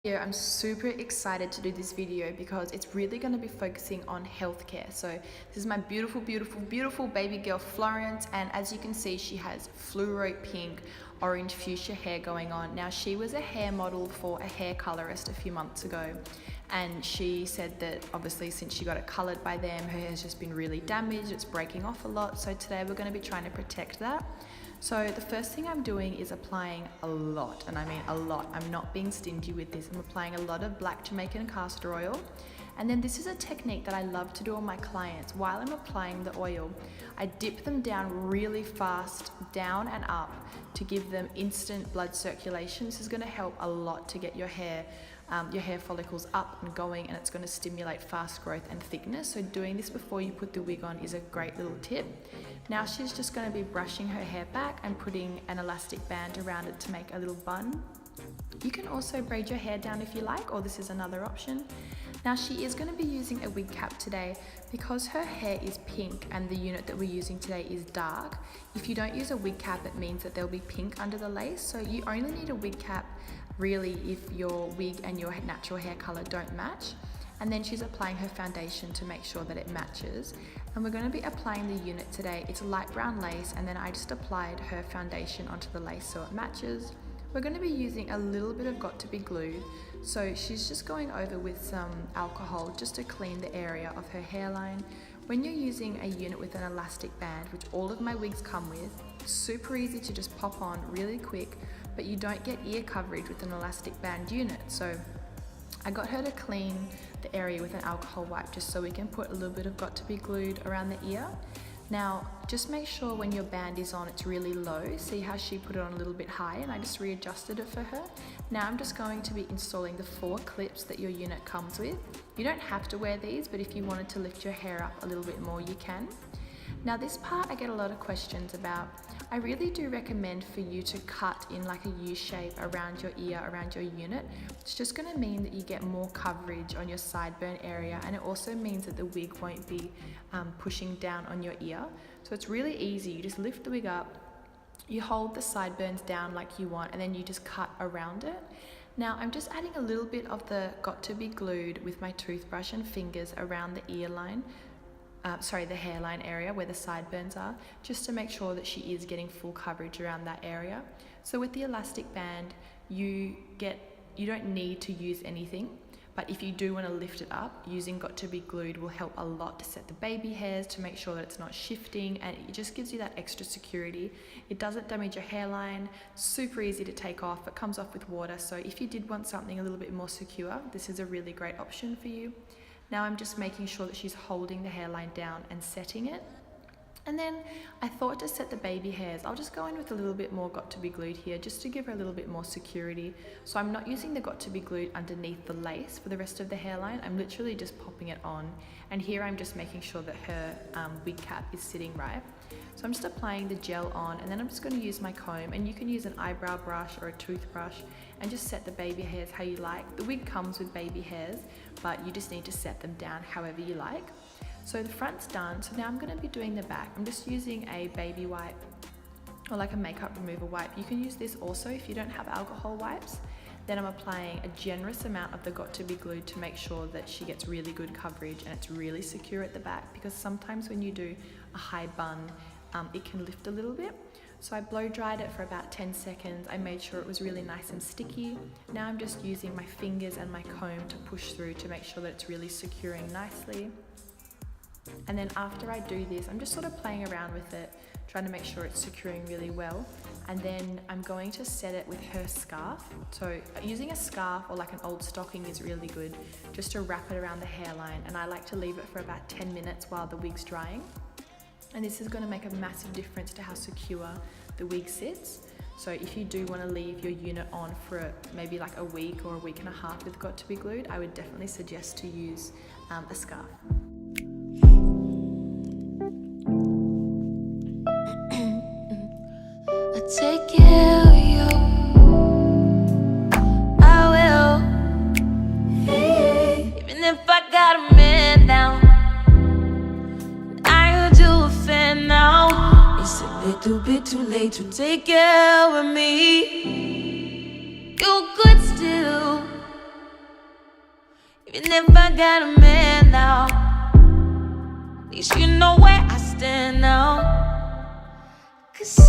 Yeah, I'm super excited to do this video because it's really going to be focusing on healthcare. So this is my beautiful baby girl Florence, and as you can see, she has fluoro pink, orange fuchsia hair going on. Now, she was a hair model for a hair colorist a few months ago, and she said that obviously since she got it colored by them, her hair's just been really damaged, it's breaking off a lot. So today we're going to be trying to protect that. So the first thing I'm doing is applying a lot, and I mean a lot. I'm not being stingy with this. I'm applying a lot of black Jamaican castor oil. And then this is a technique that I love to do on my clients. While I'm applying the oil, I dip them down really fast, down and up, to give them instant blood circulation. This is going to help a lot to get your hair follicles up and going, and it's going to stimulate fast growth and thickness. So doing this before you put the wig on is a great little tip. Now she's just going to be brushing her hair back and putting an elastic band around it to make a little bun. You can also braid your hair down if you like, or this is another option. Now she is going to be using a wig cap today because her hair is pink and the unit that we're using today is dark. If you don't use a wig cap, it means that there'll be pink under the lace. So you only need a wig cap really if your wig and your natural hair color don't match. And then she's applying her foundation to make sure that it matches. And we're going to be applying the unit today. It's light brown lace, and then I just applied her foundation onto the lace so it matches. We're going to be using a little bit of Got To Be Glued. So she's just going over with some alcohol just to clean the area of her hairline. When you're using a unit with an elastic band, which all of my wigs come with, super easy to just pop on really quick, but you don't get ear coverage with an elastic band unit. So I got her to clean the area with an alcohol wipe just so we can put a little bit of Got To Be Glued around the ear. Now, just make sure when your band is on, it's really low. See how she put it on a little bit high, and I just readjusted it for her. Now I'm just going to be installing the 4 clips that your unit comes with. You don't have to wear these, but if you wanted to lift your hair up a little bit more, you can. Now this part I get a lot of questions about. I really do recommend for you to cut in like a U shape around your ear, around your unit. It's just going to mean that you get more coverage on your sideburn area, and it also means that the wig won't be pushing down on your ear. So it's really easy. You just lift the wig up, you hold the sideburns down like you want, and then you just cut around it. Now I'm just adding a little bit of the Got To Be Glued with my toothbrush and fingers around the ear line. The hairline area where the sideburns are, just to make sure that she is getting full coverage around that area. So with the elastic band, you don't need to use anything, but if you do want to lift it up, using Got To Be Glued will help a lot to set the baby hairs, to make sure that it's not shifting, and it just gives you that extra security. It doesn't damage your hairline, super easy to take off, it comes off with water. So if you did want something a little bit more secure, this is a really great option for you. Now I'm just making sure that she's holding the hairline down and setting it. And then I thought to set the baby hairs, I'll just go in with a little bit more Got To Be Glued here just to give her a little bit more security. So I'm not using the Got To Be Glued underneath the lace for the rest of the hairline. I'm literally just popping it on. And here I'm just making sure that her wig cap is sitting right. So I'm just applying the gel on, and then I'm just going to use my comb, and you can use an eyebrow brush or a toothbrush and just set the baby hairs how you like. The wig comes with baby hairs, but you just need to set them down however you like. So the front's done, so now I'm going to be doing the back. I'm just using a baby wipe or like a makeup remover wipe. You can use this also if you don't have alcohol wipes. Then I'm applying a generous amount of the Got To Be Glued to make sure that she gets really good coverage and it's really secure at the back, because sometimes when you do a high bun, it can lift a little bit. So I blow dried it for about 10 seconds. I made sure it was really nice and sticky. Now I'm just using my fingers and my comb to push through to make sure that it's really securing nicely. And then after I do this, I'm just sort of playing around with it, trying to make sure it's securing really well. And then I'm going to set it with her scarf. So using a scarf or like an old stocking is really good, just to wrap it around the hairline. And I like to leave it for about 10 minutes while the wig's drying. And this is going to make a massive difference to how secure the wig sits. So if you do want to leave your unit on for maybe like a week or a week and a half with Got To Be Glued, I would definitely suggest to use a scarf. Take care of you, I will. Hey, even if I got a man down, I heard you a fan now. It's a little bit too late to take care of me. You could still Even if I got a man now, at least you know where I stand now. 'Cause